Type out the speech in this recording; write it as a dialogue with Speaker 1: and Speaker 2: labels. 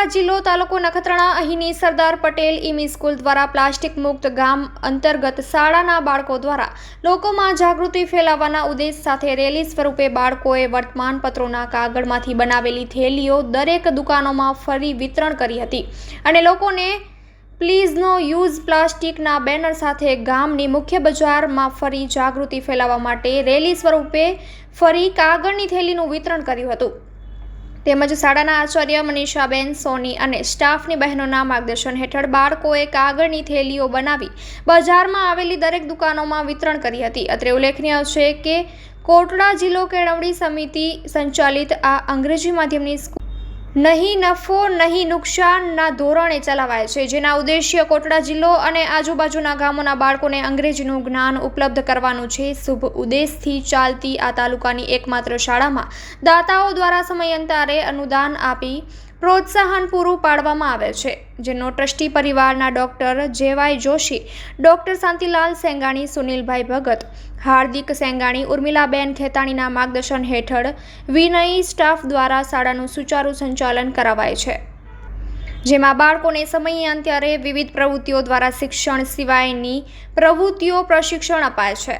Speaker 1: કોટડા જિલ્લો તાલુકો નખત્રાણા અહીંની સરદાર પટેલ ઇમી સ્કૂલ દ્વારા પ્લાસ્ટિક મુક્ત ગામ અંતર્ગત શાળાના બાળકો દ્વારા લોકોમાં જાગૃતિ ફેલાવવાના ઉદ્દેશ સાથે રેલી સ્વરૂપે બાળકોએ વર્તમાનપત્રોના કાગળમાંથી બનાવેલી થેલીઓ દરેક દુકાનોમાં ફરી વિતરણ કરી હતી અને લોકોને પ્લીઝ નો યુઝ પ્લાસ્ટિકના બેનર સાથે ગામની મુખ્ય બજારમાં ફરી જાગૃતિ ફેલાવવા માટે રેલી સ્વરૂપે ફરી કાગળની થેલીનું વિતરણ કર્યું હતું। તેમજ શાળાના આચાર્ય મનીષાબેન સોની અને સ્ટાફની બહેનોના માર્ગદર્શન હેઠળ બાળકોએ કાગળની થેલીઓ બનાવી બજારમાં આવેલી દરેક દુકાનોમાં વિતરણ કરી હતી। અત્રે ઉલ્લેખનીય છે કે કોટડા જિલ્લો કેળવણી સમિતિ સંચાલિત આ અંગ્રેજી માધ્યમની સ્કૂલ નહીં નફો નહીં નુકસાનના ધોરણે ચલાવાય છે, જેના ઉદ્દેશ્ય કોટડા જિલ્લો અને આજુબાજુના ગામોના બાળકોને અંગ્રેજીનું જ્ઞાન ઉપલબ્ધ કરવાનું છે। શુભ ઉદ્દેશથી ચાલતી આ તાલુકાની એકમાત્ર શાળામાં દાતાઓ દ્વારા સમયાંતરે અનુદાન આપી પ્રોત્સાહન પૂરું પાડવામાં આવે છે, જેનો ટ્રસ્ટી પરિવારના ડૉક્ટર જેવાય જોશી, ડૉક્ટર શાંતિલાલ સેંગાણી, સુનિલભાઈ ભગત, હાર્દિક સેંગાણી, ઉર્મિલાબેન ખેતાણીના માર્ગદર્શન હેઠળ વિનયી સ્ટાફ દ્વારા શાળાનું સુચારું સંચાલન કરાવાય છે, જેમાં બાળકોને સમયાંતરે વિવિધ પ્રવૃત્તિઓ દ્વારા શિક્ષણ સિવાયની પ્રવૃત્તિઓ પ્રશિક્ષણ અપાય છે।